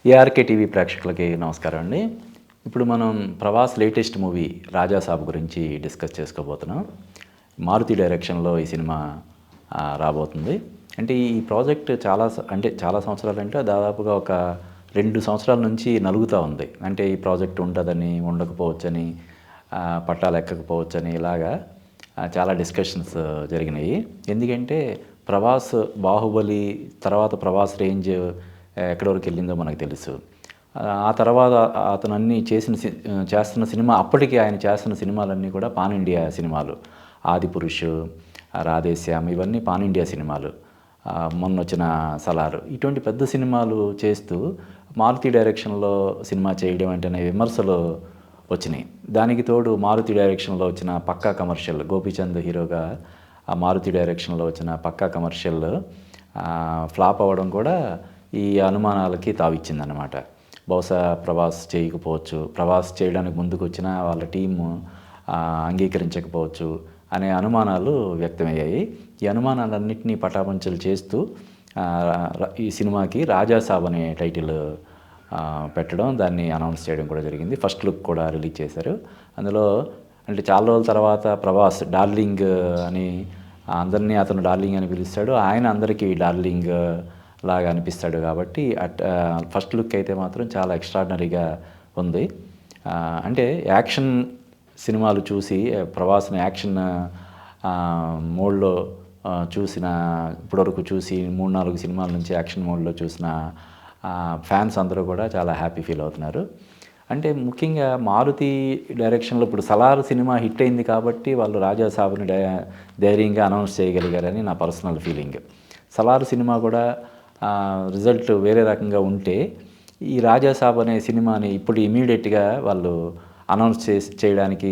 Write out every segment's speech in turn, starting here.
ARK TV ప్రేక్షకులకి నమస్కారం అండి. ఇప్పుడు మనం ప్రభాస్ లేటెస్ట్ మూవీ 'రాజా సాబ్' గురించి డిస్కస్ చేసుకోబోతున్నాం. మారుతి డైరెక్షన్‌లో ఈ సినిమా రాబోతుంది. అంటే ఈ ప్రాజెక్ట్ చాలా సంవత్సరాలంటే దాదాపుగా ఒక 2 సంవత్సరాల నుంచి నలుగుతా ఉంది. అంటే ఈ ప్రాజెక్ట్ ఉంటదని, ఉండకపోవచ్చని, పట్టాలెక్కకపోవచ్చని ఇలాగా చాలా డిస్కషన్స్ జరిగినాయి. ఎందుకంటే ప్రభాస్ 'బాహుబలి' తర్వాత ప్రభాస్ రేంజ్ ఎక్కడి వరకు వెళ్ళిందో మనకు తెలుసు. ఆ తర్వాత అతను అన్నీ చేస్తున్న సినిమా అప్పటికి ఆయన చేస్తున్న సినిమాలన్నీ కూడా పాన్ ఇండియా సినిమాలు. 'ఆదిపురుష్', 'రాధేశ్యామ్' ఇవన్నీ పాన్ ఇండియా సినిమాలు. మొన్నొచ్చిన 'సలార్' ఇటువంటి పెద్ద సినిమాలు చేస్తూ మారుతి డైరెక్షన్‌లో సినిమా చేయడం అంటేనే విమర్శలు వచ్చినాయి. దానికి తోడు మారుతి డైరెక్షన్‌లో వచ్చిన 'పక్కా కమర్షియల్' గోపీచంద్ హీరోగా ఆ మారుతి డైరెక్షన్‌లో వచ్చిన 'పక్కా కమర్షియల్' ఫ్లాప్ అవ్వడం కూడా ఈ అనుమానాలకి తావిచ్చిందనమాట. బహుశా ప్రభాస్ చేయకపోవచ్చు, ప్రభాస్ చేయడానికి ముందుకొచ్చిన వాళ్ళ టీము అంగీకరించకపోవచ్చు అనే అనుమానాలు వ్యక్తమయ్యాయి. ఈ అనుమానాలన్నింటినీ పటాపంచలు చేస్తూ ఈ సినిమాకి 'రాజా సాబ్' అనే టైటిల్ పెట్టడం, దాన్ని అనౌన్స్ చేయడం కూడా జరిగింది. ఫస్ట్ లుక్ కూడా రిలీజ్ చేశారు. అందులో అంటే చాలా రోజుల తర్వాత ప్రభాస్ డార్లింగ్ అని అందరినీ అతను డార్లింగ్ అని పిలుస్తాడు. ఆయన అందరికీ డార్లింగ్ లాగా అనిపిస్తాడు కాబట్టి ఫస్ట్ లుక్ అయితే మాత్రం చాలా ఎక్స్ట్రాడినరీగా ఉంది. అంటే యాక్షన్ సినిమాలు చూసి ప్రభాస్ని యాక్షన్ మోడ్లో ఇప్పటివరకు చూసి 3-4 సినిమాల నుంచి యాక్షన్ మోడ్లో చూసిన ఫ్యాన్స్ అందరూ కూడా చాలా హ్యాపీ ఫీల్ అవుతున్నారు. అంటే ముఖ్యంగా మారుతి డైరెక్షన్లో ఇప్పుడు 'సలార్' సినిమా హిట్ అయింది కాబట్టి వాళ్ళు 'రాజా సాబ్'ని ధైర్యంగా అనౌన్స్ చేయగలిగారని నా పర్సనల్ ఫీలింగ్. 'సలార్' సినిమా కూడా రిజల్ట్ వేరే రకంగా ఉంటే ఈ 'రాజా సాబ్' అనే సినిమాని ఇప్పుడు ఇమీడియట్గా వాళ్ళు అనౌన్స్ చేయడానికి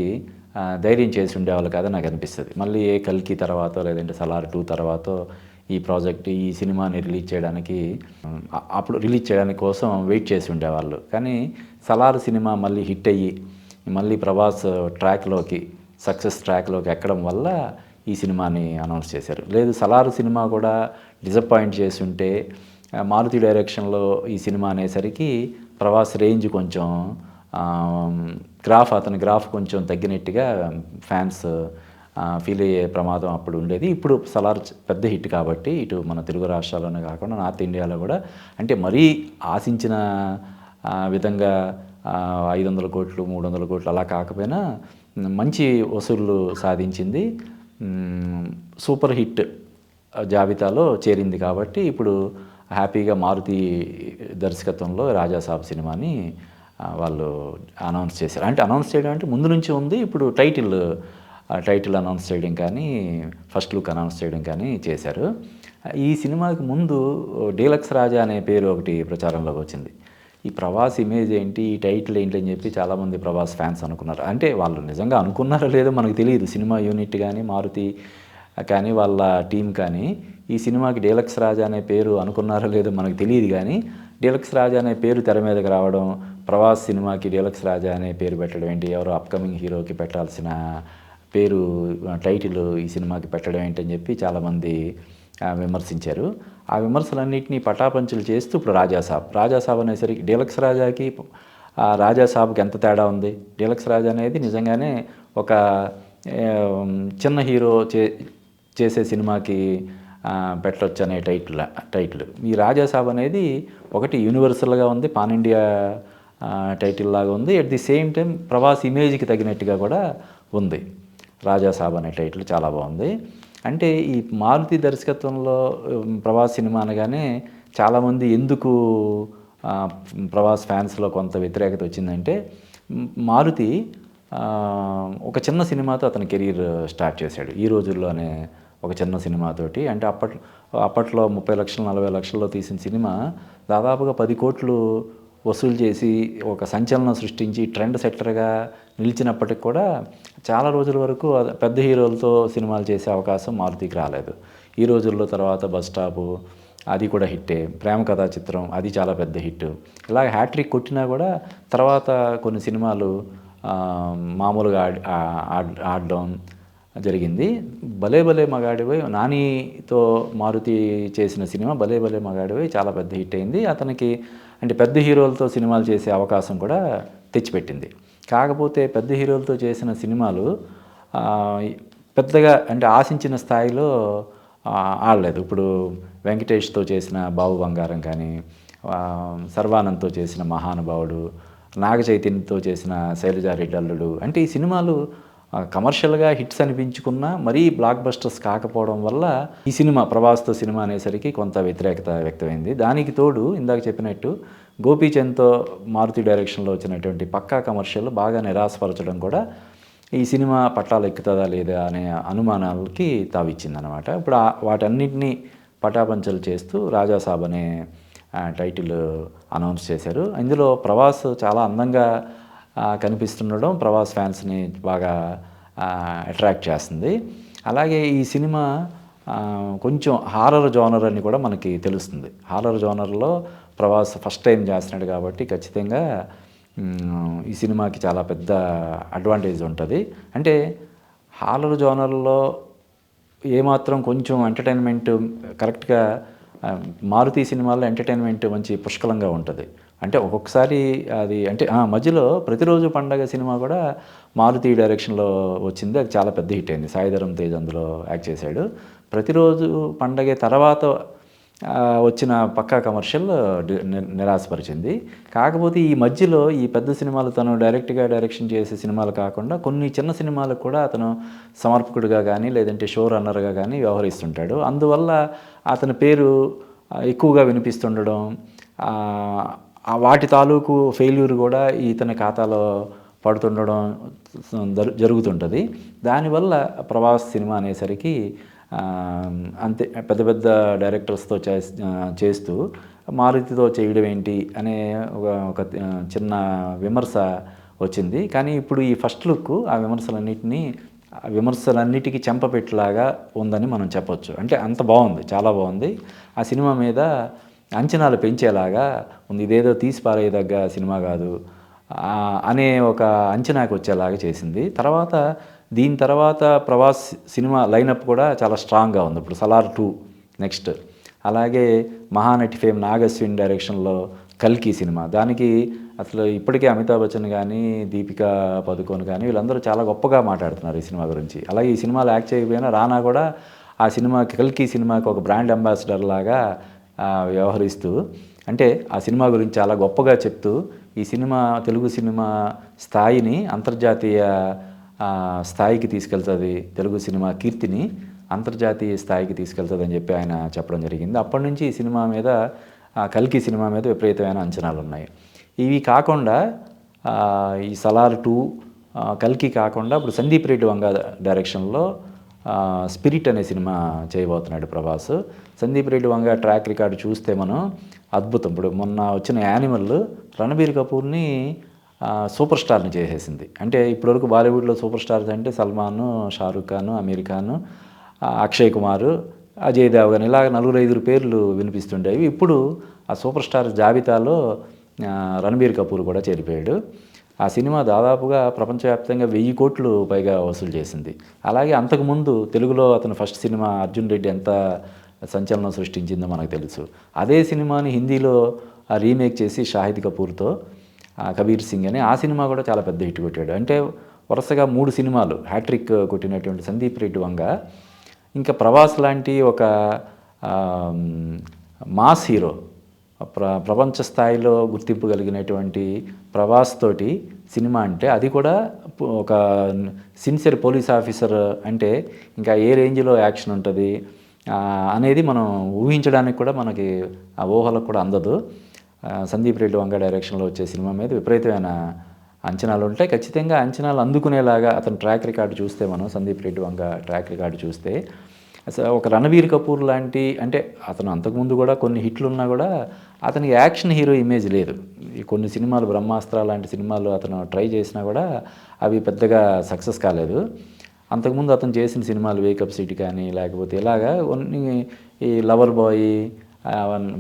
ధైర్యం చేసి ఉండేవాళ్ళు కాదని నాకు అనిపిస్తుంది. మళ్ళీ 'కల్కి' తర్వాతో లేదంటే 'సలార్ 2' తర్వాతో ఈ సినిమాని రిలీజ్ చేయడానికి కోసం వెయిట్ చేసి ఉండేవాళ్ళు. కానీ 'సలార్' సినిమా మళ్ళీ హిట్ అయ్యి మళ్ళీ ప్రభాస్ సక్సెస్ ట్రాక్లోకి ఎక్కడం వల్ల ఈ సినిమాని అనౌన్స్ చేశారు. లేదు 'సలార్' సినిమా కూడా డిసప్పాయింట్ చేసి ఉంటే మారుతి డైరెక్షన్లో ఈ సినిమా అనేసరికి ప్రభాస్ రేంజ్ కొంచెం అతని గ్రాఫ్ కొంచెం తగ్గినట్టుగా ఫ్యాన్స్ ఫీల్ అయ్యే ప్రమాదం అప్పుడు ఉండేది. ఇప్పుడు 'సలార్' పెద్ద హిట్ కాబట్టి ఇటు మన తెలుగు రాష్ట్రాల్లోనే కాకుండా నార్త్ ఇండియాలో కూడా అంటే మరీ ఆశించిన విధంగా 500 కోట్లు 300 కోట్లు అలా కాకపోయినా మంచి వసూళ్లు సాధించింది. సూపర్ హిట్ జాబితాలో చేరింది కాబట్టి ఇప్పుడు హ్యాపీగా మారుతి దర్శకత్వంలో 'రాజా సాబ్' సినిమాని వాళ్ళు అనౌన్స్ చేశారు. అంటే అనౌన్స్ చేయడం అంటే ముందు నుంచి ఉంది. ఇప్పుడు టైటిల్ అనౌన్స్ చేయడం కానీ ఫస్ట్ లుక్ అనౌన్స్ చేయడం కానీ చేశారు. ఈ సినిమాకి ముందు 'డీలక్స్ రాజా' అనే పేరు ఒకటి ప్రచారంలోకి వచ్చింది. ఈ ప్రభాస్ ఇమేజ్ ఏంటి, ఈ టైటిల్ ఏంటి అని చెప్పి చాలామంది ప్రభాస్ ఫ్యాన్స్ అనుకున్నారు. అంటే వాళ్ళు నిజంగా అనుకున్నారో లేదో మనకు తెలియదు. సినిమా యూనిట్ కానీ మారుతి కానీ వాళ్ళ టీం కానీ ఈ సినిమాకి 'డీలక్స్ రాజా' అనే పేరు అనుకున్నారో లేదో మనకు తెలియదు. కానీ 'డీలక్స్ రాజా' అనే పేరు తెర మీదకి రావడం, ప్రభాస్ సినిమాకి 'డీలక్స్ రాజా' అనే పేరు పెట్టడం ఏంటి, ఎవరో అప్కమింగ్ హీరోకి పెట్టాల్సిన పేరు టైటిల్ ఈ సినిమాకి పెట్టడం ఏంటని చెప్పి చాలామంది విమర్శించారు. ఆ విమర్శలన్నింటినీ పటాపంచలు చేస్తూ ఇప్పుడు 'రాజా సాబ్' అనేసరికి 'డీలక్స్ రాజా'కి 'రాజా సాబ్'కి ఎంత తేడా ఉంది. 'డీలక్స్ రాజా' అనేది నిజంగానే ఒక చిన్న హీరో చేసే సినిమాకి పెట్టొచ్చు అనే టైటిల్. ఈ 'రాజా సాబ్' అనేది ఒకటి యూనివర్సల్గా ఉంది, పాన్ ఇండియా టైటిల్ లాగా ఉంది. At the same time Prabhas ఇమేజ్కి తగినట్టుగా కూడా ఉంది. 'రాజా సాబ్' అనే టైటిల్ చాలా బాగుంది. అంటే ఈ మారుతి దర్శకత్వంలో ప్రభాస్ సినిమా అనగానే చాలామంది ఎందుకు ప్రభాస్ ఫ్యాన్స్లో కొంత వ్యతిరేకత వచ్చిందంటే మారుతి ఒక చిన్న సినిమాతో అతని కెరీర్ స్టార్ట్ చేశాడు. ఈ రోజుల్లోనే ఒక చిన్న సినిమాతోటి. అంటే అప్పట్లో 30 లక్షలు 40 లక్షల్లో తీసిన సినిమా దాదాపుగా 10 కోట్లు వసూలు చేసి ఒక సంచలనం సృష్టించి ట్రెండ్ సెట్టర్గా నిలిచినప్పటికి కూడా చాలా రోజుల వరకు పెద్ద హీరోలతో సినిమాలు చేసే అవకాశం మారుతికి రాలేదు. ఈ రోజుల్లో తర్వాత 'బస్ స్టాప్' అది కూడా హిట్టే, 'ప్రేమ కథా చిత్రం' అది చాలా పెద్ద హిట్. ఇలా హ్యాట్రిక్ కొట్టినా కూడా తర్వాత కొన్ని సినిమాలు మామూలుగా ఆడడం జరిగింది. 'భలే భలే మగాడివై' నానితో మారుతి చేసిన సినిమా 'భలే భలే మగాడివై' చాలా పెద్ద హిట్ అయింది. అతనికి అంటే పెద్ద హీరోలతో సినిమాలు చేసే అవకాశం కూడా తెచ్చిపెట్టింది. కాకపోతే పెద్ద హీరోలతో చేసిన సినిమాలు ఆ, పెద్దగా అంటే ఆశించిన స్థాయిలో ఆడలేదు. ఇప్పుడు వెంకటేష్తో చేసిన బాబు బంగారం కానీ, సర్వానంద్తో చేసిన మహానుభావుడు, నాగ చైతన్యతో చేసిన శైలజారెడ్డి అల్లుడు, అంటే ఈ సినిమాలు కమర్షియల్గా హిట్స్ అనిపించుకున్నా మరీ బ్లాక్ బస్టర్స్ కాకపోవడం వల్ల ఈ సినిమా ప్రభాస్తో సినిమా అనేసరికి కొంత వ్యతిరేకత వ్యక్తమైంది. దానికి తోడు ఇందాక చెప్పినట్టు గోపీచంద్తో మారుతి డైరెక్షన్లో వచ్చినటువంటి పక్కా కమర్షియల్ బాగా నిరాశపరచడం కూడా ఈ సినిమా పట్టాలు ఎక్కుతుందా లేదా అనే అనుమానాలకి తావిచ్చిందనమాట. ఇప్పుడు వాటన్నిటినీ పటాపంచలు చేస్తూ రాజాసాబ్ అనే టైటిల్ అనౌన్స్ చేశారు. ఇందులో ప్రభాస్ చాలా అందంగా కనిపిస్తుండడం ప్రభాస్ ఫ్యాన్స్ని బాగా అట్రాక్ట్ చేస్తుంది. అలాగే ఈ సినిమా కొంచెం హారర్ జోనర్ అని కూడా మనకి తెలుస్తుంది. హారర్ జోనర్లో ప్రభాస్ ఫస్ట్ టైం చేస్తున్నాడు కాబట్టి ఖచ్చితంగా ఈ సినిమాకి చాలా పెద్ద అడ్వాంటేజ్ ఉంటుంది. అంటే హారర్ జోనర్లో ఏమాత్రం కొంచెం ఎంటర్టైన్మెంట్ కరెక్ట్గా మారుతి సినిమాల్లో ఎంటర్టైన్మెంట్ మంచి పుష్కలంగా ఉంటుంది. అంటే ఒక్కొక్కసారి అది అంటే మధ్యలో ప్రతిరోజు పండగ సినిమా కూడా మారుతి డైరెక్షన్లో వచ్చింది. అది చాలా పెద్ద హిట్ అయింది. సాయిధరం తేజ్ అందులో యాక్ట్ చేశాడు. ప్రతిరోజు పండగే తర్వాత వచ్చిన పక్కా కమర్షియల్ నిరాశపరిచింది. కాకపోతే ఈ మధ్యలో ఈ పెద్ద సినిమాలు తను డైరెక్ట్గా డైరెక్షన్ చేసే సినిమాలు కాకుండా కొన్ని చిన్న సినిమాలకు కూడా అతను సమర్పకుడిగా కానీ లేదంటే షో రన్నర్గా కానీ వ్యవహరిస్తుంటాడు. అందువల్ల అతని పేరు ఎక్కువగా వినిపిస్తుండడం, వాటి తాలూకు ఫెయిల్యూర్ కూడా ఇతని ఖాతాలో పడుతుండడం జరుగుతుంటుంది. దానివల్ల ప్రభాస్ సినిమా అనేసరికి అంతే పెద్ద పెద్ద డైరెక్టర్స్తో చేస్తూ మారుతితో చేయడం ఏంటి అనే ఒక చిన్న విమర్శ వచ్చింది. కానీ ఇప్పుడు ఈ ఫస్ట్ లుక్ ఆ విమర్శలన్నిటికీ చెంపపెట్టలాగా ఉందని మనం చెప్పొచ్చు. అంటే అంత బాగుంది, చాలా బాగుంది. ఆ సినిమా మీద అంచనాలు పెంచేలాగా ఉంది. ఇదేదో తీసి పారేయదగ్గ సినిమా కాదు అనే ఒక అంచనాకు వచ్చేలాగా చేసింది. దీని తర్వాత ప్రభాస్ సినిమా లైనప్ కూడా చాలా స్ట్రాంగ్గా ఉంది. ఇప్పుడు సలార్ 2 నెక్స్ట్, అలాగే మహానటి ఫేమ్ నాగశ్విన్ డైరెక్షన్లో కల్కి సినిమా. దానికి అసలు ఇప్పటికే అమితాబ్ బచ్చన్ కానీ దీపికా పదుకోన్ కానీ వీళ్ళందరూ చాలా గొప్పగా మాట్లాడుతున్నారు ఈ సినిమా గురించి. అలాగే ఈ సినిమాలో యాక్ట్ చేయకపోయినా రానా కూడా ఆ సినిమాకి కల్కి సినిమాకి ఒక బ్రాండ్ అంబాసిడర్ లాగా వ్యవహరిస్తూ అంటే ఆ సినిమా గురించి చాలా గొప్పగా చెప్తూ ఈ సినిమా తెలుగు సినిమా స్థాయిని అంతర్జాతీయ స్థాయికి తీసుకెళ్తుంది, తెలుగు సినిమా కీర్తిని అంతర్జాతీయ స్థాయికి తీసుకెళ్తుంది అని చెప్పి ఆయన చెప్పడం జరిగింది. అప్పటి నుంచి ఈ సినిమా మీద కల్కి సినిమా మీద విపరీతమైన అంచనాలు ఉన్నాయి. ఇవి కాకుండా ఈ సలార్ 2 కల్కి కాకుండా ఇప్పుడు సందీప్ రెడ్డి వంగ డైరెక్షన్లో స్పిరిట్ అనే సినిమా చేయబోతున్నాడు ప్రభాస్. సందీప్ రెడ్డి వంగ ట్రాక్ రికార్డు చూస్తే మనం అద్భుతం. ఇప్పుడు మొన్న వచ్చిన యానిమల్ రణబీర్ కపూర్ని సూపర్ స్టార్ని చేసేసింది. అంటే ఇప్పటివరకు బాలీవుడ్లో సూపర్ స్టార్స్ అంటే సల్మాన్, షారూఖ్ ఖాన్, అమీర్ ఖాన్, అక్షయ్ కుమార్, అజయ్ దేవగన్ ఇలాగ 4-5 పేర్లు వినిపిస్తుండేవి. ఇప్పుడు ఆ సూపర్ స్టార్ జాబితాలో రణబీర్ కపూర్ కూడా చేరిపోయాడు. ఆ సినిమా దాదాపుగా ప్రపంచవ్యాప్తంగా 1000 కోట్లు పైగా వసూలు చేసింది. అలాగే అంతకుముందు తెలుగులో అతను ఫస్ట్ సినిమా అర్జున్ రెడ్డి ఎంత సంచలనం సృష్టించిందో మనకు తెలుసు. అదే సినిమాని హిందీలో రీమేక్ చేసి షాహిద్ కపూర్తో కబీర్ సింగ్ అని ఆ సినిమా కూడా చాలా పెద్ద హిట్ కొట్టాడు. అంటే వరుసగా 3 సినిమాలు హ్యాట్రిక్ కొట్టినటువంటి సందీప్ రెడ్డి వంగ ఇంకా ప్రభాస్ లాంటి ఒక మాస్ హీరో ప్రపంచ స్థాయిలో గుర్తింపు కలిగినటువంటి ప్రభాస్ తోటి సినిమా అంటే అది కూడా ఒక సిన్సియర్ పోలీస్ ఆఫీసర్ అంటే ఇంకా ఏ రేంజ్లో యాక్షన్ ఉంటుంది అనేది మనం ఊహించడానికి కూడా మనకి ఆ ఊహలకు కూడా అందదు. సందీప్ రెడ్డి వంగ డైరెక్షన్లో వచ్చే సినిమా మీద విపరీతమైన అంచనాలు ఉంటాయి. ఖచ్చితంగా అంచనాలు అందుకునేలాగా అతని ట్రాక్ రికార్డు చూస్తే మనం సందీప్ రెడ్డి వంగ ట్రాక్ రికార్డు చూస్తే అసలు ఒక రణబీర్ కపూర్ లాంటి అంటే అతను అంతకుముందు కూడా కొన్ని హిట్లు ఉన్నా కూడా అతనికి యాక్షన్ హీరో ఇమేజ్ లేదు. కొన్ని సినిమాలు బ్రహ్మాస్త్ర లాంటి సినిమాలు అతను ట్రై చేసినా కూడా అవి పెద్దగా సక్సెస్ కాలేదు. అంతకుముందు అతను చేసిన సినిమాలు వేకప్ సిటీ కానీ లేకపోతే ఇలాగా కొన్ని ఈ లవర్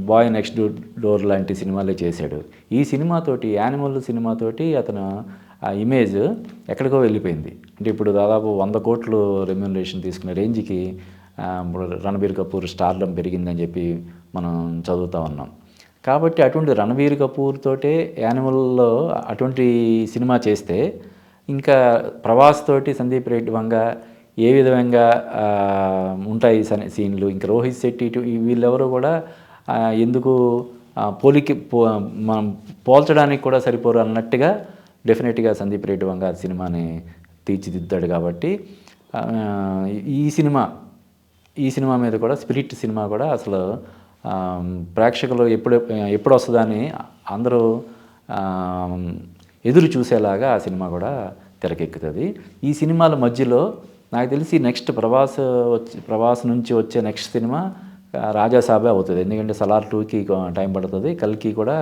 బాయ్ నెక్స్ట్ డోర్ లాంటి సినిమాలే చేశాడు. ఈ సినిమాతోటి యానిమల్ సినిమాతోటి అతను ఆ ఇమేజ్ ఎక్కడికో వెళ్ళిపోయింది. అంటే ఇప్పుడు దాదాపు 100 కోట్లు రెమ్యూనరేషన్ తీసుకునే రేంజ్కి రణబీర్ కపూర్ స్టార్డమ్ పెరిగిందని చెప్పి మనం చదువుతూ ఉన్నాం. కాబట్టి అటువంటి రణబీర్ కపూర్ తోటే యానిమల్‌లో అటువంటి సినిమా చేస్తే, ఇంకా ప్రభాస్ తోటి సందీప్ రెడ్డి వంగ ఏ విధంగా ఉంటాయి సీన్‌లు. ఇంకా రోహిత్ శెట్టి వీళ్ళెవరు కూడా ఎందుకు పోలికి మనం పోల్చడానికి కూడా సరిపోరు అన్నట్టుగా డెఫినెట్‌గా సందీప్ రెడ్డి వంగ సినిమాని తీర్చిదిద్దాడు కాబట్టి ఈ సినిమా మీద కూడా స్పిరిట్ సినిమా కూడా అసలు ప్రేక్షకులు ఎప్పుడు వస్తుందని అందరూ ఎదురు చూసేలాగా ఆ సినిమా కూడా తెరకెక్కుతుంది. ఈ సినిమాల మధ్యలో నాకు తెలిసి నెక్స్ట్ ప్రభాస్ నుంచి వచ్చే నెక్స్ట్ సినిమా రాజాసాబే అవుతుంది. ఎందుకంటే సలార్ 2కి టైం పడుతుంది, కల్కి కూడా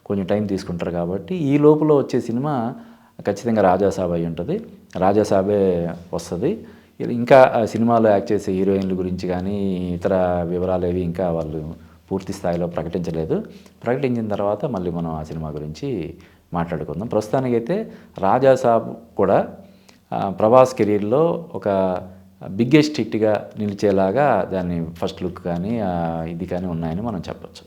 కొంచెం టైం తీసుకుంటారు. కాబట్టి ఈ లోపల వచ్చే సినిమా ఖచ్చితంగా రాజాసాబ్ అయి ఉంటుంది. రాజాసాబే వస్తుంది. ఇంకా సినిమాలో యాక్ట్ చేసే హీరోయిన్ల గురించి కానీ ఇతర వివరాలు ఏవి ఇంకా వాళ్ళు పూర్తి స్థాయిలో ప్రకటించలేదు. ప్రకటించిన తర్వాత మళ్ళీ మనం ఆ సినిమా గురించి మాట్లాడుకుందాం. ప్రస్తుతానికైతే రాజాసాబ్ కూడా ప్రభాస్ కెరీర్లో ఒక బిగ్గెస్ట్ హిట్గా నిలిచేలాగా దాన్ని ఫస్ట్ లుక్ కానీ ఇది కానీ ఉన్నాయని మనం చెప్పచ్చు.